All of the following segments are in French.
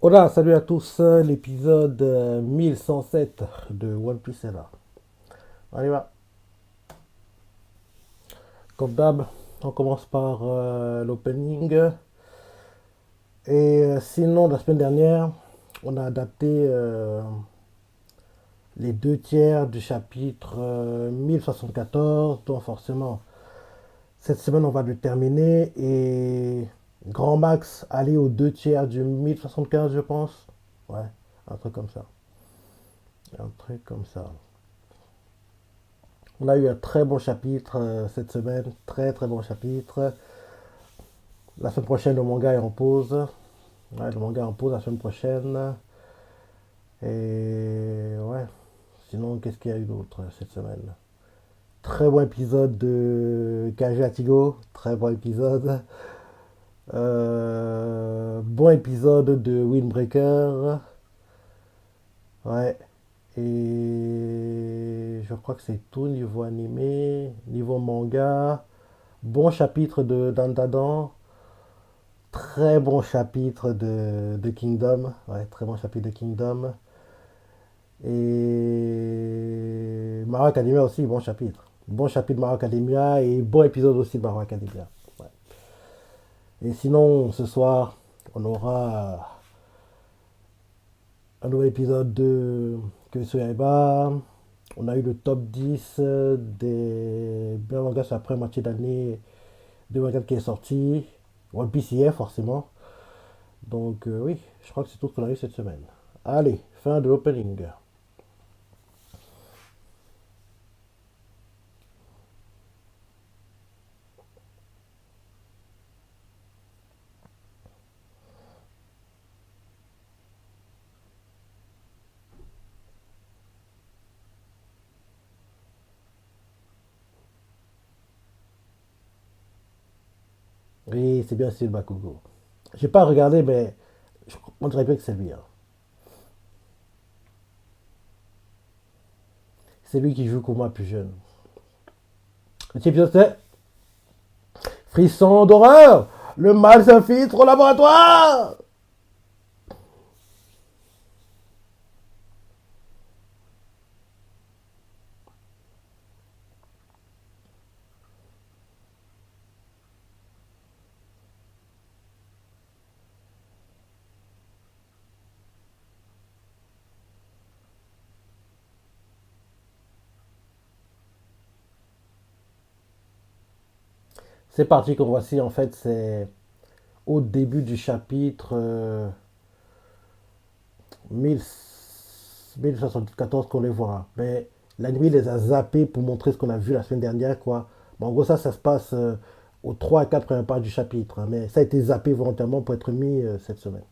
Hola, salut à tous, l'épisode 1107 de One Piece est là. On y va. Comme d'hab, on commence par l'opening. Et sinon, la semaine dernière, on a adapté les deux tiers du chapitre 1074. Donc forcément, cette semaine, on va le terminer. Et grand max, aller aux deux tiers du 1075, je pense. Ouais, un truc comme ça. Un truc comme ça. On a eu un très bon chapitre cette semaine, très très bon chapitre. La semaine prochaine, le manga est en pause. Ouais, le manga est en pause la semaine prochaine. Et ouais, sinon, qu'est-ce qu'il y a eu d'autre cette semaine? Très bon épisode de Kage Atigo, très bon épisode. Bon épisode de Windbreaker. Ouais. Et je crois que c'est tout niveau animé, niveau manga. Bon chapitre de Dandadan. Très bon chapitre de Kingdom. Ouais, très bon chapitre de Kingdom. Et Mara Academia aussi, bon chapitre. Bon chapitre de Mara Academia et bon épisode aussi de Mara Academia. Ouais. Et sinon, ce soir, on aura un nouvel épisode de Kimetsu Yaiba. On a eu le top 10 des meilleurs mangas sur la première moitié d'année 2024 qui est sorti. One Piece hier, forcément. Donc oui, je crois que c'est tout ce qu'on a eu cette semaine. Allez, fin de l'opening. Oui, c'est bien Style Bakugo. J'ai pas regardé, mais on dirait bien que c'est lui, hein. C'est lui qui joue comme moi plus jeune. Le épisode c'est Frisson d'horreur. Le mal s'infiltre au laboratoire. C'est parti qu'on voici, en fait, c'est au début du chapitre 1000 1074 qu'on les voit. Mais l'anime les a zappés pour montrer ce qu'on a vu la semaine dernière, quoi. Bon, en gros, ça se passe aux 3 à 4 premières pages du chapitre, hein, mais ça a été zappé volontairement pour être mis cette semaine.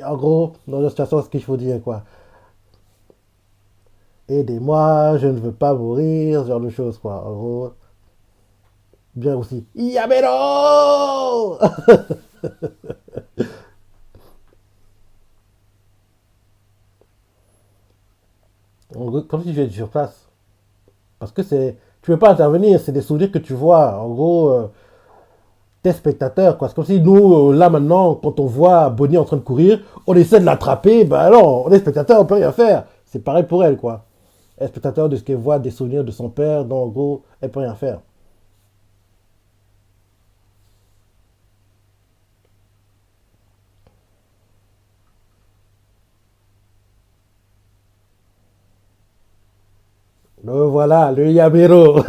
En gros, dans la situation, ce qu'il faut dire, quoi. Aidez-moi, je ne veux pas mourir, ce genre de choses, quoi. En gros, bien aussi. Yamero. En gros, comme si je étais sur place. Parce que c'est. Tu peux pas intervenir, c'est des souvenirs que tu vois. En gros, t'es spectateur, quoi. C'est comme si nous, là maintenant, quand on voit Bonnie en train de courir, on essaie de l'attraper, ben non, on est spectateur, on peut rien faire. C'est pareil pour elle, quoi. Elle est spectateur de ce qu'elle voit, des souvenirs de son père, donc en gros, elle peut rien faire. Le voilà, le Yamero.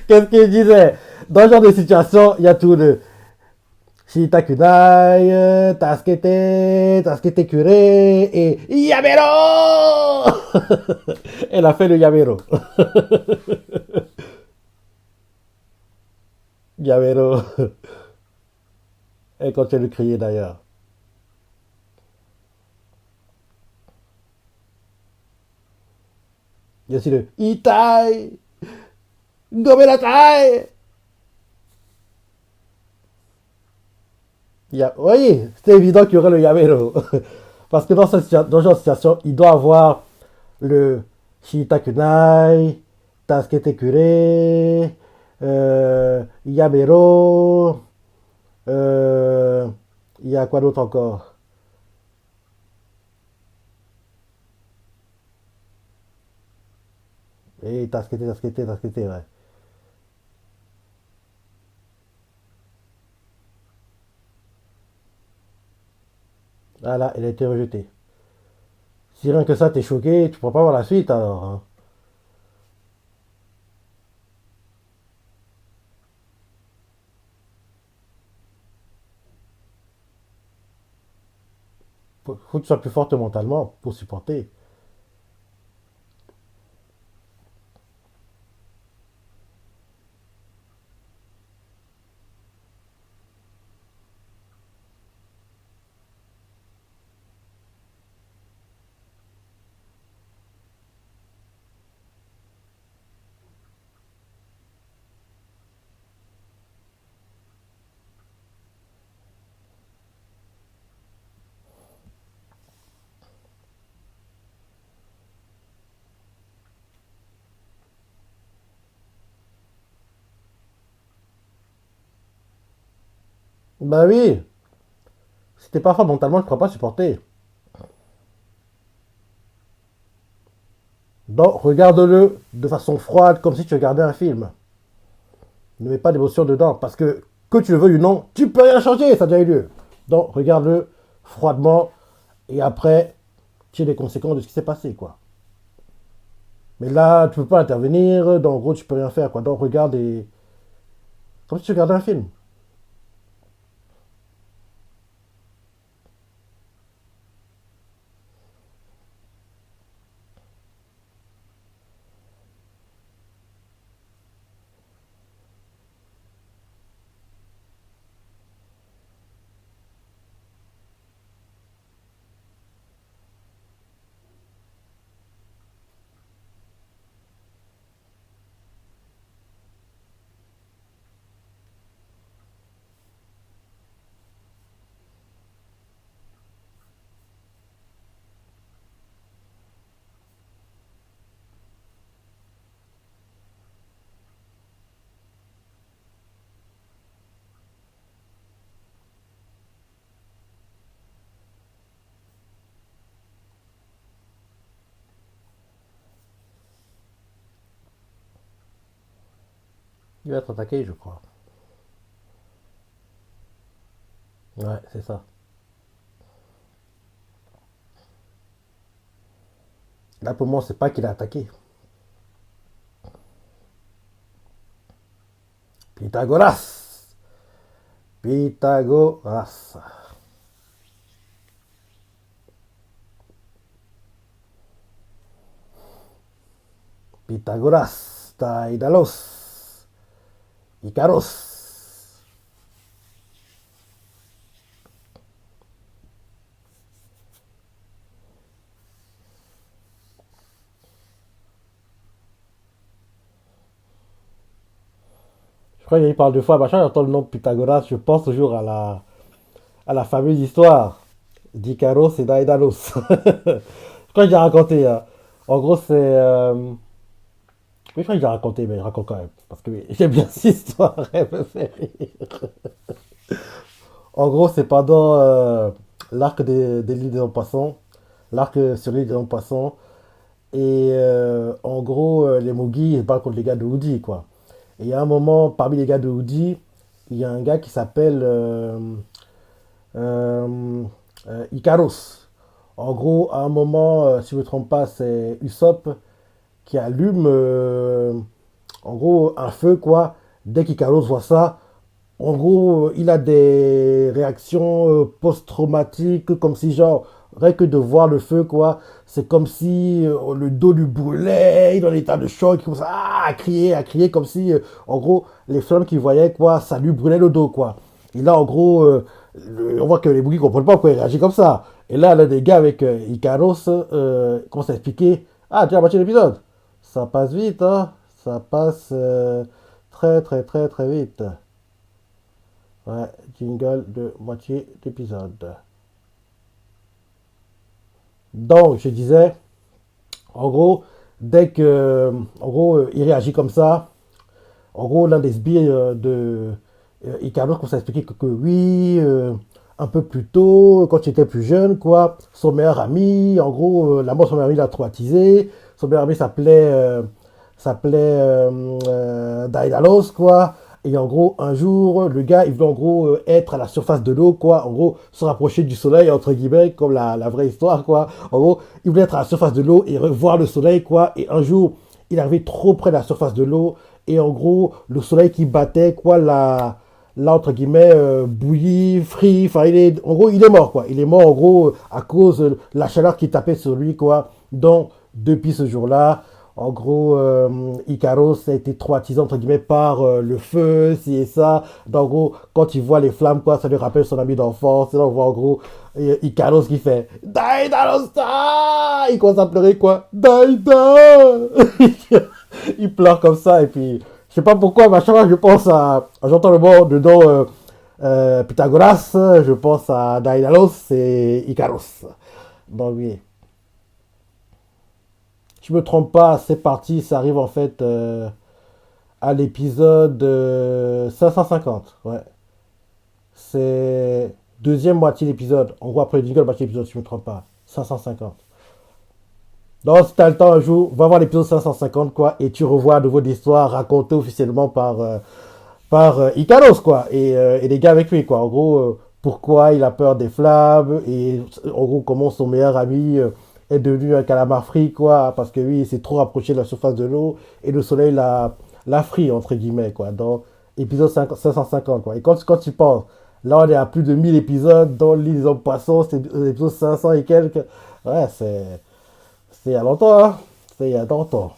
Qu'est-ce qu'il disait? Dans ce genre de situation, il y a tout le Shitakunai, Taskete Kure et Yamero. Elle a fait le Yamero. Yamero. Elle continue de crier d'ailleurs. Il y a aussi le Itai, Gomelatai. Oui, c'était évident qu'il y aurait le Yamero. Parce que dans cette situation, il doit avoir le Shitakunai, Taskete Kure, Yamero. Il y a quoi d'autre encore? Et Taskete, ouais. Voilà, elle a été rejetée. Si rien que ça t'es choqué, tu pourras pas voir la suite alors, hein. Faut que tu sois plus forte mentalement pour supporter. Bah oui, si t'es pas fort mentalement, tu pourras pas supporter. Donc regarde-le de façon froide, comme si tu regardais un film. Ne mets pas d'émotion dedans, parce que tu le veuilles ou non, tu peux rien changer, ça a déjà eu lieu. Donc regarde-le froidement, et après, tire les conséquences de ce qui s'est passé, quoi. Mais là, tu peux pas intervenir, donc en gros, tu peux rien faire, quoi. Donc regarde et... comme si tu regardais un film. Il va être attaqué, je crois. Ouais, c'est ça. Là, pour moi, c'est pas qu'il a attaqué. Pythagoras. Pythagoras. Pythagoras. Daidalos. Icaros. Je crois qu'il parle deux fois. Machin, j'entends le nom de Pythagoras. Je pense toujours à la fameuse histoire d'Icaros et d'Aïdalos. Je crois que j'ai raconté, hein. En gros, c'est. Oui, je crois que j'ai raconté, mais je raconte quand même. Parce que oui, j'aime bien cette histoire. Elle me fait rire. En gros, c'est pendant l'arc des l'îles des Poissons. L'arc sur l'île des Poissons. Et en gros, les Mogis, ils se battent contre les gars de Hoodie, quoi. Et il y a un moment, parmi les gars de Hoodie, il y a un gars qui s'appelle euh, Icaros. En gros, à un moment, si je ne me trompe pas, c'est Usopp qui allume en gros un feu, quoi. Dès qu'Icaros voit ça, En gros, il a des réactions post-traumatiques, comme si, genre, rien que de voir le feu, quoi, c'est comme si le dos lui brûlait, il est en état de choc, il commence à crier, comme si, en gros, les flammes qu'il voyait, quoi, ça lui brûlait le dos, quoi. Et là, en gros, on voit que les bougies ne comprennent pas pourquoi il réagit comme ça. Et là, il a des gars avec Icaros, commencent à expliquer, ah, tu as moitié l'épisode. Ça passe vite, hein, ça passe très, très, très, très vite. Ouais, jingle de moitié d'épisode. Donc, je disais, en gros, dès que, en gros, il réagit comme ça, en gros, l'un des sbires de Icarus commence à expliquer que oui, un peu plus tôt, quand il était plus jeune, quoi, son meilleur ami, en gros, la mort de son meilleur ami l'a traumatisé. Son meilleur ami s'appelait Daedalus, quoi. Et en gros, un jour, le gars, il veut en gros être à la surface de l'eau, quoi. En gros, se rapprocher du soleil, entre guillemets, comme la vraie histoire, quoi. En gros, il voulait être à la surface de l'eau et voir le soleil, quoi. Et un jour, il est arrivé trop près de la surface de l'eau. Et en gros, le soleil qui battait, quoi, là, entre guillemets, bouilli, frit. Enfin, en gros, il est mort, quoi. Il est mort, en gros, à cause de la chaleur qui tapait sur lui, quoi. Donc, depuis ce jour-là, en gros, Icaros a été traumatisé entre guillemets par le feu, ci et ça. Donc, en gros, quand il voit les flammes, quoi, ça lui rappelle son ami d'enfance. Et là, on voit en gros Icaros qui fait Daedalosa. Il commence à pleurer, quoi. Daida. Il pleure comme ça. Et puis, je sais pas pourquoi, mais à chaque fois que je pense à. J'entends le mot dedans Pythagoras, je pense à Daedalus et Icaros. Donc, oui. Je me trompe pas, c'est parti, ça arrive en fait à l'épisode 550. Ouais. C'est deuxième moitié d'épisode. En gros, après le jingle, moitié d'épisode, si je me trompe pas. 550. Donc, si t'as le temps un jour, va voir l'épisode 550, quoi, et tu revois à nouveau l'histoire racontée officiellement par Icaros, quoi, et les gars avec lui, quoi. En gros, pourquoi il a peur des flammes, et en gros, comment son meilleur ami est devenu un calamar frit, quoi, parce que lui, il s'est trop rapproché de la surface de l'eau, et le soleil l'a frit, entre guillemets, quoi, dans épisode 550, quoi. Et quand tu penses, là, on est à plus de 1000 épisodes, dans l'île des hommes poissons, c'est l'épisode 500 et quelques, ouais, c'est il y a longtemps, hein, c'est il y a longtemps.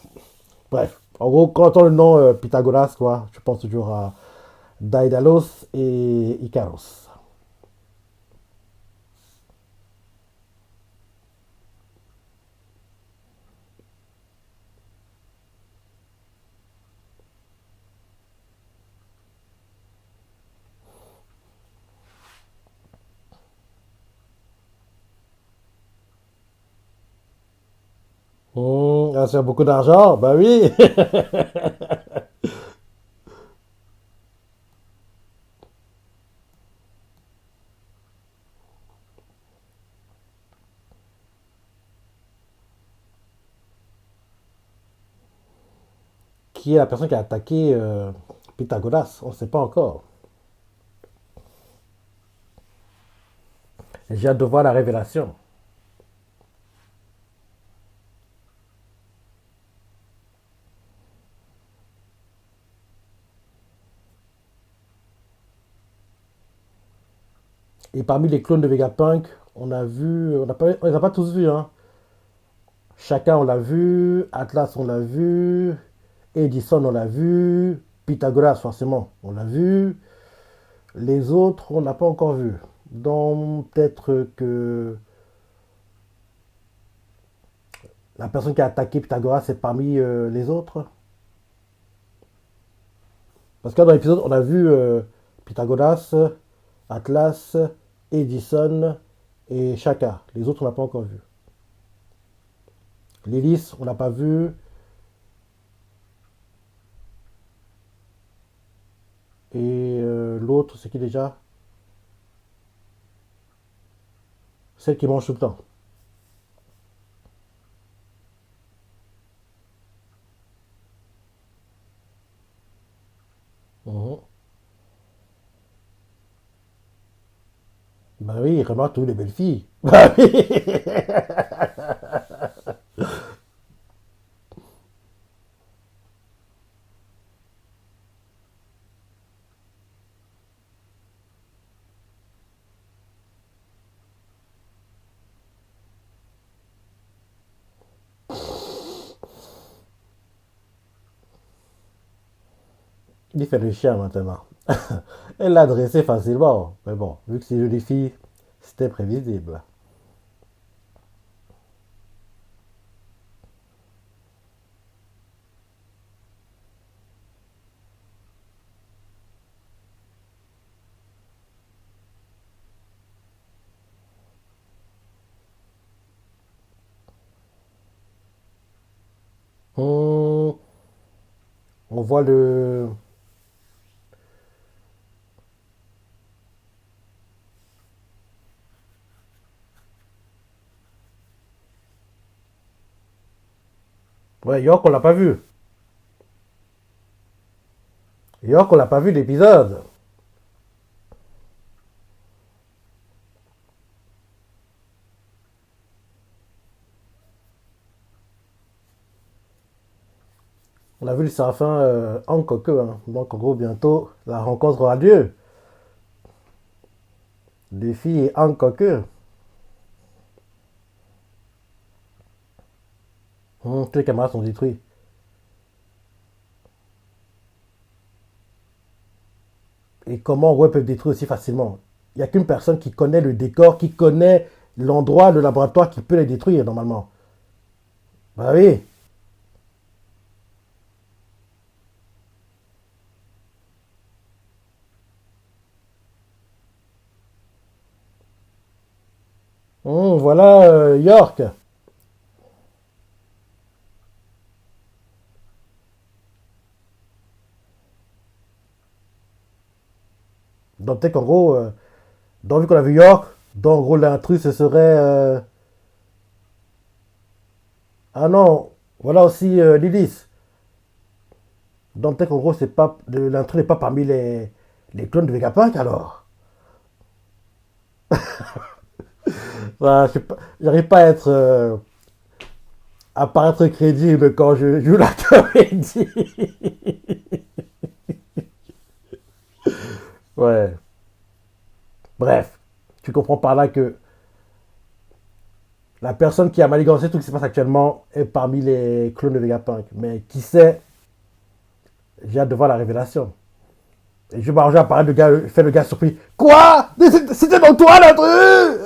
Bref, en gros, quand on entend le nom Pythagoras, quoi, je pense toujours à Daedalus et Icaros. C'est beaucoup d'argent, bah oui. Qui est la personne qui a attaqué Pythagoras? On ne sait pas encore. J'ai hâte de voir la révélation. Et parmi les clones de Vegapunk, on a vu, on les a pas tous vus, hein. Chacun on l'a vu, Atlas on l'a vu, Edison on l'a vu, Pythagoras forcément on l'a vu, les autres on n'a pas encore vu. Donc peut-être que la personne qui a attaqué Pythagoras c'est parmi les autres. Parce que dans l'épisode on a vu Pythagoras, Atlas, Edison et Shaka. Les autres on n'a pas encore vu. L'hélice on n'a pas vu. Et l'autre c'est qui déjà? Celle qui mange tout le temps. Mhm. Bah oui, remarque toutes les belles filles. Bah oui. Il fait le chien maintenant. Elle l'a dressé facilement. Mais bon, vu que c'est une jolie fille, c'était prévisible. Hmm, on voit le. Ouais, York, on l'a pas vu. York, on l'a pas vu l'épisode. On a vu le séraphin en coque. Hein. Donc, en gros, bientôt, la rencontre aura lieu. Les filles et en coque. Tous les camarades sont détruits. Et comment ouais, peuvent détruire aussi facilement? Il n'y a qu'une personne qui connaît le décor, qui connaît l'endroit, le laboratoire qui peut les détruire normalement. Bah oui. Voilà York. Donc peut-être qu'en gros, vu qu'on a vu York, donc en gros l'intrus ce serait... ah non, voilà aussi Lilith. Donc peut-être qu'en gros, c'est pas, l'intrus n'est pas parmi les clones de Vegapunk alors. Enfin, je sais pas, j'arrive pas à être... à paraître crédible quand je joue la comédie. Ouais. Bref, tu comprends par là que la personne qui a manigancé tout ce qui se passe actuellement est parmi les clones de Vegapunk. Mais qui sait, j'ai hâte de voir la révélation. Et je m'arrange à paraître le gars, fait le gars surpris. Quoi? C'était dans toi l'intrus.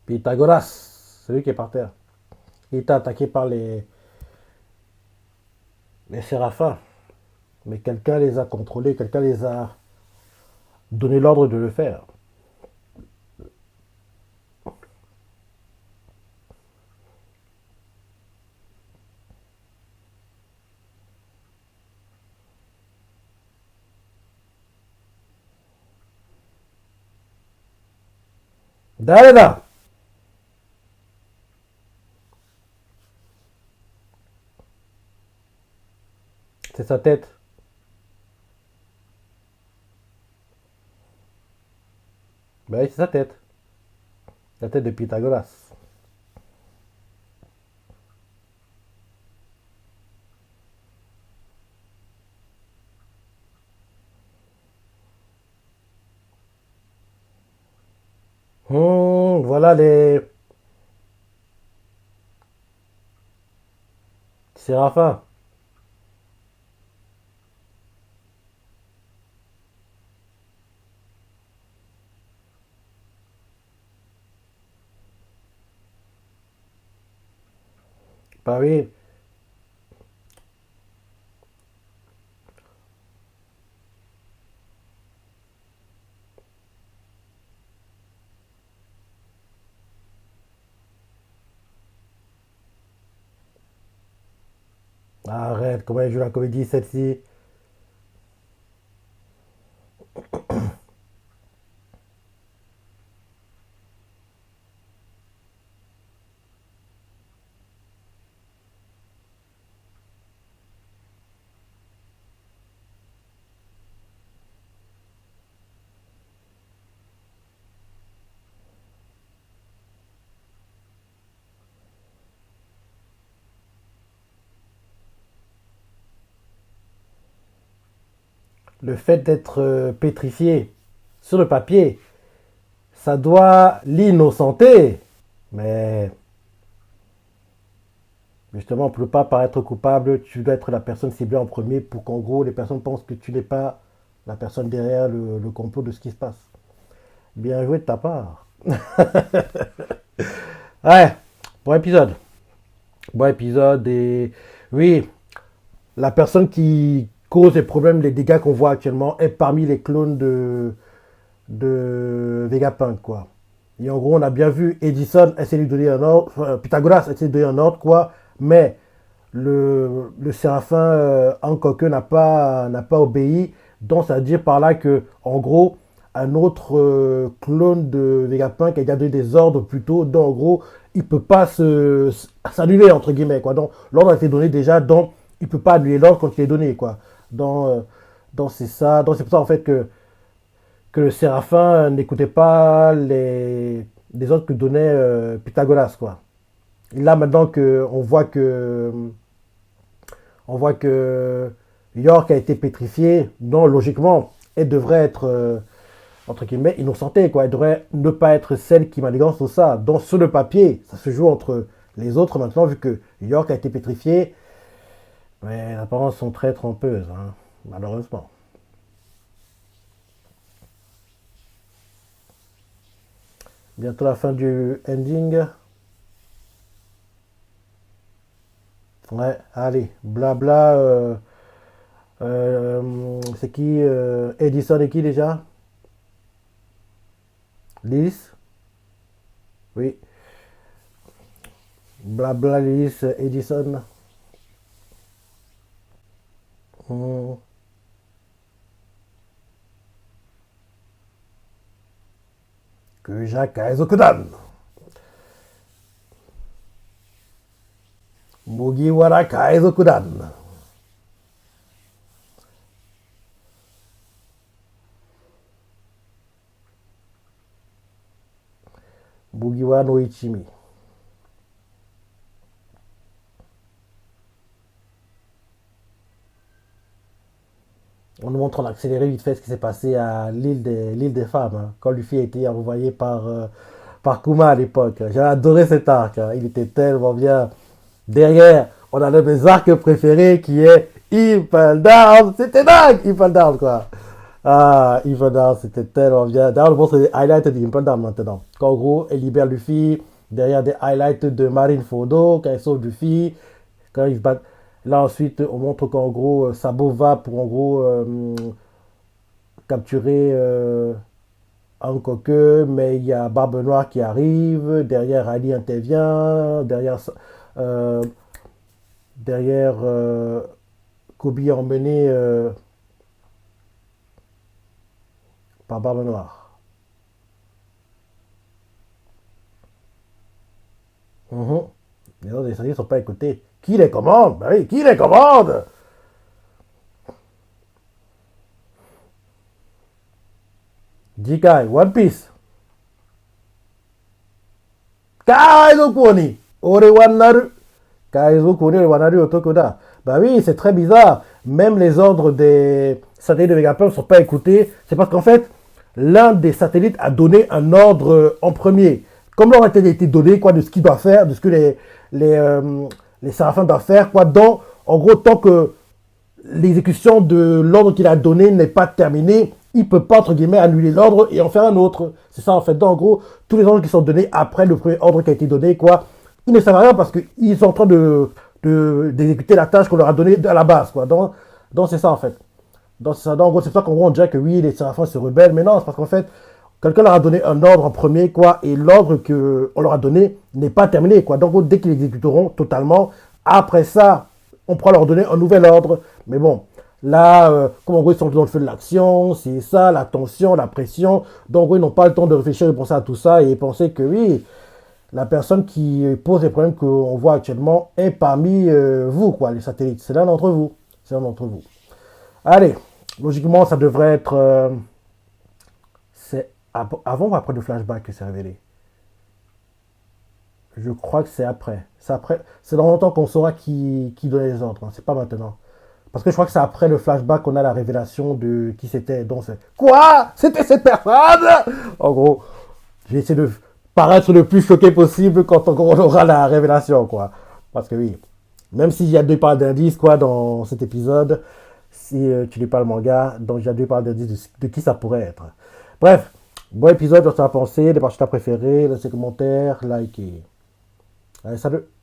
Pythagoras, celui qui est par terre. Il était attaqué par les séraphins. Mais quelqu'un les a contrôlés, quelqu'un les a donné l'ordre de le faire. Dalena, c'est sa tête. Ben oui, c'est sa tête. La tête de Pythagoras. Voilà les séraphins. Bah oui. Arrête, comment elle joue la comédie celle-ci? le fait d'être pétrifié sur le papier, ça doit l'innocenter. Mais justement, pour ne pas paraître coupable, tu dois être la personne ciblée en premier pour qu'en gros les personnes pensent que tu n'es pas la personne derrière le complot de ce qui se passe. Bien joué de ta part. Ouais, bon épisode. Bon épisode et oui, la personne qui cause les problèmes, les dégâts qu'on voit actuellement est parmi les clones de Vegapunk, quoi. Et en gros, on a bien vu Edison essayer de lui donner un ordre, enfin, Pythagoras essayer de donner un ordre, quoi, mais le séraphin Hankoku n'a pas obéi. Donc, ça veut dire par là que, en gros, un autre clone de Vegapunk a déjà donné des ordres plus tôt. Donc, en gros, il peut pas s'annuler, entre guillemets, quoi. Donc, l'ordre a été donné déjà, donc il peut pas annuler l'ordre quand il est donné, quoi. Donc, c'est ça. Donc, c'est pour ça, en fait, que le séraphin n'écoutait pas les ordres que donnait Pythagoras, quoi. Et là, maintenant on voit que York a été pétrifié, donc logiquement, elle devrait être, entre guillemets, innocentée, quoi. Elle devrait ne pas être celle qui manigance tout ça. Donc, sur le papier, ça se joue entre les autres maintenant, vu que York a été pétrifié. Mais les apparences sont très trompeuses, hein, malheureusement. Bientôt la fin du ending. Ouais, allez, blabla. C'est qui Edison et qui déjà? Lys. Oui. Blabla, Lys, Edison. Hmm. Que Jacques Aizokudan. Mugiwara Kaizokudan. Mugiwara no Ichimi. On nous montre en accéléré vite fait ce qui s'est passé à l'île des femmes, hein, quand Luffy a été envoyé par Kuma à l'époque. J'ai adoré cet arc, hein. Il était tellement bien. Derrière, on a l'un de mes arcs préférés qui est Impel Down. C'était dingue, Impel Down, quoi. Ah, Impel Down, c'était tellement bien. D'ailleurs, on montre des highlights d'Impel Down maintenant. Qu'en gros, elle libère Luffy. Derrière, des highlights de Marine Fodo, quand elle sauve Luffy. Quand ils se battent. Là, ensuite, on montre qu'en gros, Sabo va pour en gros capturer Hankoku, mais il y a Barbe Noire qui arrive. Derrière, Ali intervient. Euh, derrière Kobe est emmené par Barbe Noire. Mhm. Les autres descendants ne sont pas écoutés. Qui les commande? Ben oui, qui les commande? Jikai, One Piece. Kaizoku ni ore wa naru. Kaizoku ni ore wa naru otoko da. Ben oui, c'est très bizarre. Même les ordres des satellites de Vegapunk ne sont pas écoutés. C'est parce qu'en fait, l'un des satellites a donné un ordre en premier. Comme l'ordre a été donné, quoi, de ce qu'il doit faire, de ce que les séraphins doivent faire, quoi. Donc, en gros, tant que l'exécution de l'ordre qu'il a donné n'est pas terminée, il ne peut pas, entre guillemets, annuler l'ordre et en faire un autre. C'est ça, en fait. Donc, en gros, tous les ordres qui sont donnés après le premier ordre qui a été donné, quoi, ils ne servent à rien parce qu'ils sont en train d'exécuter la tâche qu'on leur a donnée à la base, quoi. Donc c'est ça, en fait. Donc, c'est ça. Donc, en gros, c'est pour ça qu'en gros, on dirait que oui, les séraphins se rebellent, mais non, c'est parce qu'en fait, quelqu'un leur a donné un ordre en premier, quoi, et l'ordre qu'on leur a donné n'est pas terminé, quoi. Donc, dès qu'ils l'exécuteront totalement, après ça, on pourra leur donner un nouvel ordre. Mais bon, là, comme en gros, ils sont dans le feu de l'action, c'est ça, la tension, la pression. Donc, en gros, ils n'ont pas le temps de réfléchir et de penser à tout ça et penser que oui, la personne qui pose les problèmes qu'on voit actuellement est parmi vous, quoi, les satellites. C'est l'un d'entre vous. C'est l'un d'entre vous. Allez, logiquement, ça devrait être. C'est avant ou après le flashback que c'est révélé? Je crois que c'est après. C'est après. C'est dans longtemps qu'on saura qui donnait les ordres, hein. C'est pas maintenant. Parce que je crois que c'est après le flashback qu'on a la révélation de qui c'était. Donc c'est quoi? C'était cette personne? En gros, j'ai essayé de paraître le plus choqué possible quand on aura la révélation, quoi. Parce que oui, même s'il y a deux parts d'indices, quoi, dans cet épisode, si tu lis pas le manga, donc il y a deux parts d'indices de qui ça pourrait être. Bref, bon épisode, j'en ai pensé, les parties préférées, laissez des commentaires, likez. Allez, salut!